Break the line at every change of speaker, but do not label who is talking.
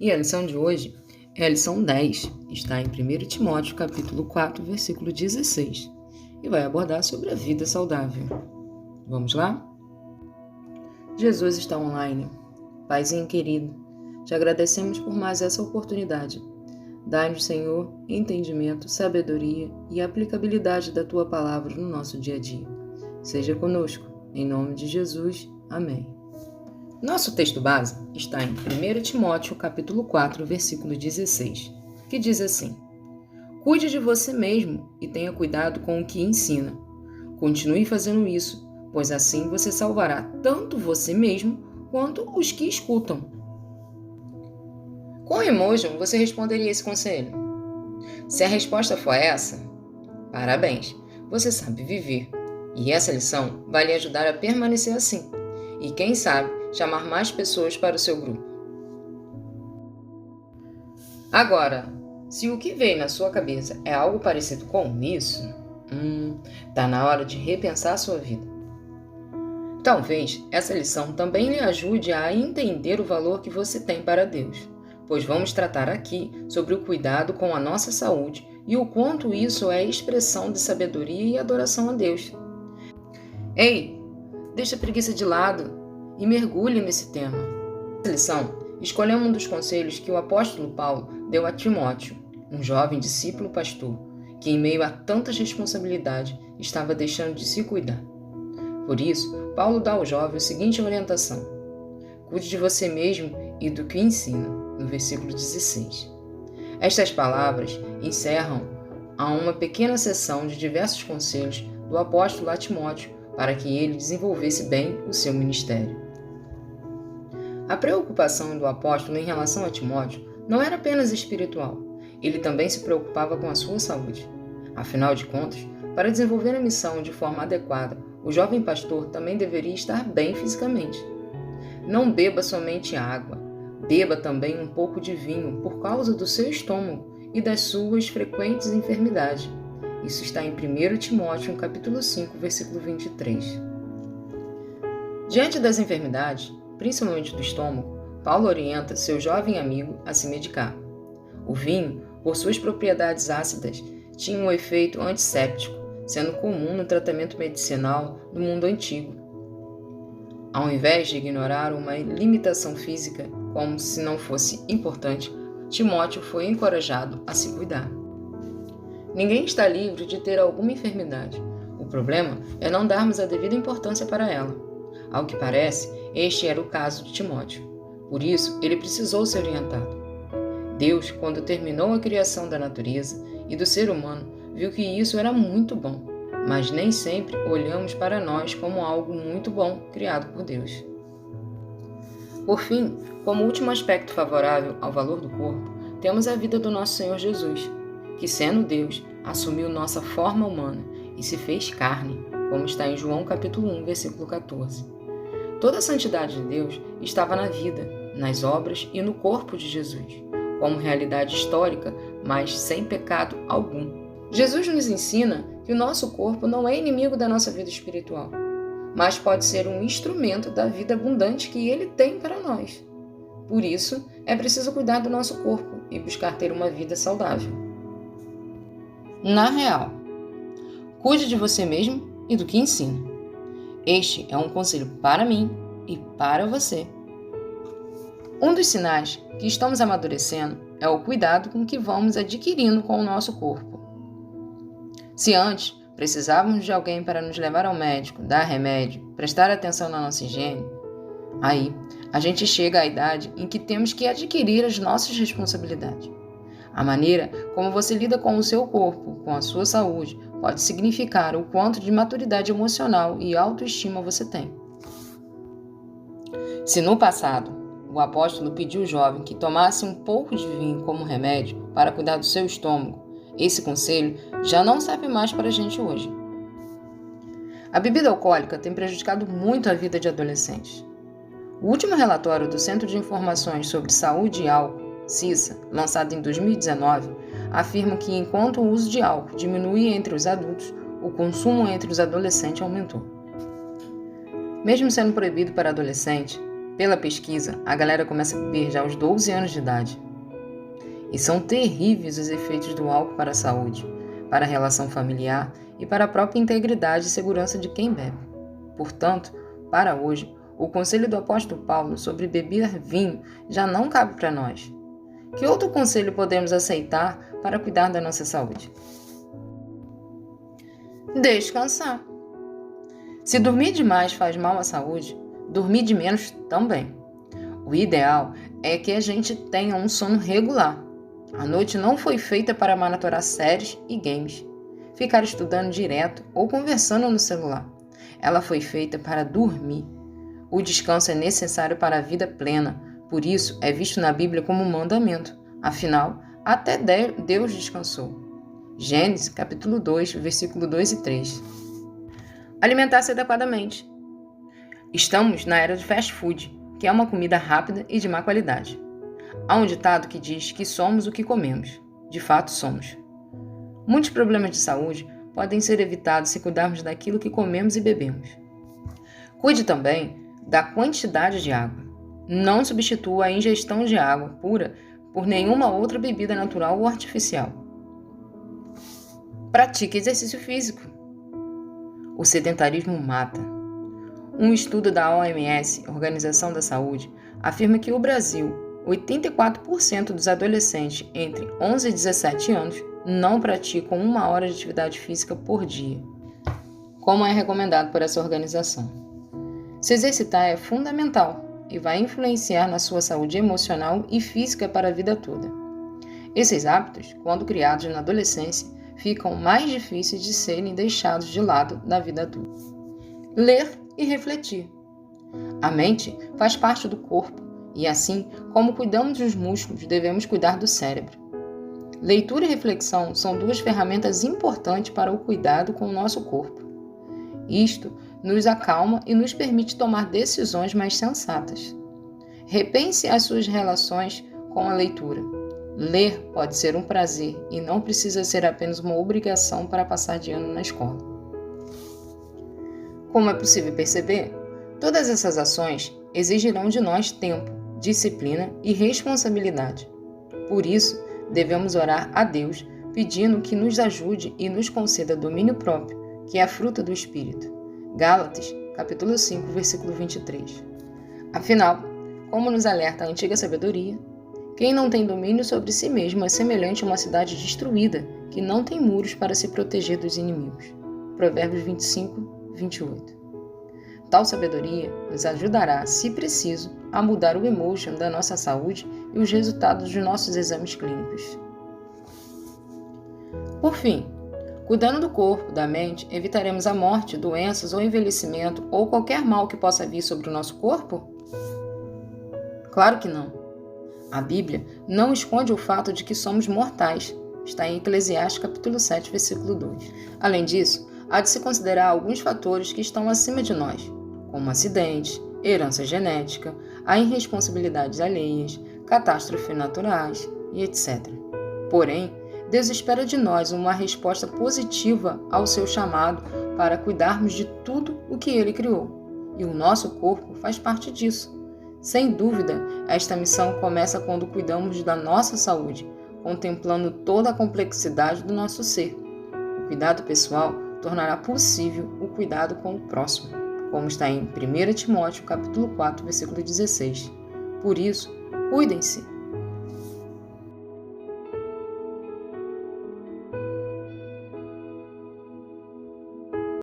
E a lição de hoje é a lição 10, está em 1 Timóteo, capítulo 4, versículo 16, e vai abordar sobre a vida saudável. Vamos lá? Jesus está online. Paizinho querido, te agradecemos por mais essa oportunidade. Dai-nos, Senhor, entendimento, sabedoria e aplicabilidade da Tua palavra no nosso dia a dia. Seja conosco, em nome de Jesus. Amém. Nosso texto base está em 1 Timóteo, capítulo 4, versículo 16, que diz assim: Cuide de você mesmo e tenha cuidado com o que ensina. Continue fazendo isso, pois assim você salvará tanto você mesmo quanto os que escutam. Qual emoji você responderia esse conselho? Se a resposta for essa, parabéns, você sabe viver. E essa lição vai lhe ajudar a permanecer assim. E quem sabe, chamar mais pessoas para o seu grupo. Agora, se o que veio na sua cabeça é algo parecido com isso, tá na hora de repensar a sua vida. Talvez essa lição também lhe ajude a entender o valor que você tem para Deus, pois vamos tratar aqui sobre o cuidado com a nossa saúde e o quanto isso é expressão de sabedoria e adoração a Deus. Ei, deixa a preguiça de lado e mergulhe nesse tema. Nessa lição, escolhemos um dos conselhos que o apóstolo Paulo deu a Timóteo, um jovem discípulo pastor, que em meio a tantas responsabilidades estava deixando de se cuidar. Por isso, Paulo dá ao jovem a seguinte orientação: cuide de você mesmo e do que ensina, no versículo 16. Estas palavras encerram a uma pequena seção de diversos conselhos do apóstolo a Timóteo para que ele desenvolvesse bem o seu ministério. A preocupação do apóstolo em relação a Timóteo não era apenas espiritual, ele também se preocupava com a sua saúde. Afinal de contas, para desenvolver a missão de forma adequada, o jovem pastor também deveria estar bem fisicamente. Não beba somente água, beba também um pouco de vinho por causa do seu estômago e das suas frequentes enfermidades. Isso está em 1 Timóteo, capítulo 5, versículo 23. Diante das enfermidades, principalmente do estômago, Paulo orienta seu jovem amigo a se medicar. O vinho, por suas propriedades ácidas, tinha um efeito antisséptico, sendo comum no tratamento medicinal no mundo antigo. Ao invés de ignorar uma limitação física como se não fosse importante, Timóteo foi encorajado a se cuidar. Ninguém está livre de ter alguma enfermidade. O problema é não darmos a devida importância para ela. Ao que parece, este era o caso de Timóteo. Por isso, ele precisou ser orientado. Deus, quando terminou a criação da natureza e do ser humano, viu que isso era muito bom, mas nem sempre olhamos para nós como algo muito bom criado por Deus. Por fim, como último aspecto favorável ao valor do corpo, temos a vida do nosso Senhor Jesus, que, sendo Deus, assumiu nossa forma humana e se fez carne, como está em João capítulo 1, versículo 14. Toda a santidade de Deus estava na vida, nas obras e no corpo de Jesus, como realidade histórica, mas sem pecado algum. Jesus nos ensina que o nosso corpo não é inimigo da nossa vida espiritual, mas pode ser um instrumento da vida abundante que Ele tem para nós. Por isso, é preciso cuidar do nosso corpo e buscar ter uma vida saudável. Na real, cuide de você mesmo e do que ensina. Este é um conselho para mim e para você. Um dos sinais que estamos amadurecendo é o cuidado com que vamos adquirindo com o nosso corpo. Se antes precisávamos de alguém para nos levar ao médico, dar remédio, prestar atenção na nossa higiene, aí a gente chega à idade em que temos que adquirir as nossas responsabilidades. A maneira como você lida com o seu corpo, com a sua saúde, pode significar o quanto de maturidade emocional e autoestima você tem. Se no passado o apóstolo pediu ao jovem que tomasse um pouco de vinho como remédio para cuidar do seu estômago, esse conselho já não serve mais para a gente hoje. A bebida alcoólica tem prejudicado muito a vida de adolescentes. O último relatório do Centro de Informações sobre Saúde e Álcool, CISA, lançado em 2019, afirma que enquanto o uso de álcool diminui entre os adultos, o consumo entre os adolescentes aumentou. Mesmo sendo proibido para adolescentes, Pela pesquisa, a galera começa a beber já aos 12 anos de idade. E são terríveis os efeitos do álcool para a saúde, para a relação familiar e para a própria integridade e segurança de quem bebe. Portanto, para hoje, o conselho do apóstolo Paulo sobre beber vinho já não cabe para nós. Que outro conselho podemos aceitar para cuidar da nossa saúde? Descansar. Se dormir demais faz mal à saúde, dormir de menos também. O ideal é que a gente tenha um sono regular. A noite não foi feita para maratonar séries e games, ficar estudando direto ou conversando no celular. Ela foi feita para dormir. O descanso é necessário para a vida plena, por isso é visto na Bíblia como um mandamento. Afinal, até Deus descansou. Gênesis, capítulo 2, versículo 2 e 3. Alimentar-se adequadamente. Estamos na era de fast food, que é uma comida rápida e de má qualidade. Há um ditado que diz que somos o que comemos. De fato, somos. Muitos problemas de saúde podem ser evitados se cuidarmos daquilo que comemos e bebemos. Cuide também da quantidade de água. Não substitua a ingestão de água pura por nenhuma outra bebida natural ou artificial. Pratique exercício físico. O sedentarismo mata. Um estudo da OMS, Organização da Saúde, afirma que no Brasil, 84% dos adolescentes entre 11 e 17 anos não praticam 1 hora de atividade física por dia, como é recomendado por essa organização. Se exercitar é fundamental e vai influenciar na sua saúde emocional e física para a vida toda. Esses hábitos, quando criados na adolescência, ficam mais difíceis de serem deixados de lado na vida adulta. Ler e refletir. A mente faz parte do corpo e, assim como cuidamos dos músculos, devemos cuidar do cérebro. Leitura e reflexão são 2 ferramentas importantes para o cuidado com o nosso corpo. Isto nos acalma e nos permite tomar decisões mais sensatas. Repense as suas relações com a leitura. Ler pode ser um prazer e não precisa ser apenas uma obrigação para passar de ano na escola. Como é possível perceber, todas essas ações exigirão de nós tempo, disciplina e responsabilidade. Por isso, devemos orar a Deus pedindo que nos ajude e nos conceda domínio próprio, que é a fruta do Espírito. Gálatas, capítulo 5, versículo 23. Afinal, como nos alerta a antiga sabedoria, quem não tem domínio sobre si mesmo é semelhante a uma cidade destruída, que não tem muros para se proteger dos inimigos. Provérbios 25, 28. Tal sabedoria nos ajudará, se preciso, a mudar o emotion da nossa saúde e os resultados dos nossos exames clínicos. Por fim, cuidando do corpo, da mente, evitaremos a morte, doenças ou envelhecimento ou qualquer mal que possa vir sobre o nosso corpo? Claro que não. A Bíblia não esconde o fato de que somos mortais. Está em Eclesiastes capítulo 7, versículo 2. Além disso, há de se considerar alguns fatores que estão acima de nós, como acidentes, herança genética, a irresponsabilidades alheias, catástrofes naturais e etc. Porém, Deus espera de nós uma resposta positiva ao seu chamado para cuidarmos de tudo o que Ele criou, e o nosso corpo faz parte disso. Sem dúvida, esta missão começa quando cuidamos da nossa saúde, contemplando toda a complexidade do nosso ser. O cuidado pessoal tornará possível o cuidado com o próximo, como está em 1 Timóteo capítulo 4, versículo 16. Por isso, cuidem-se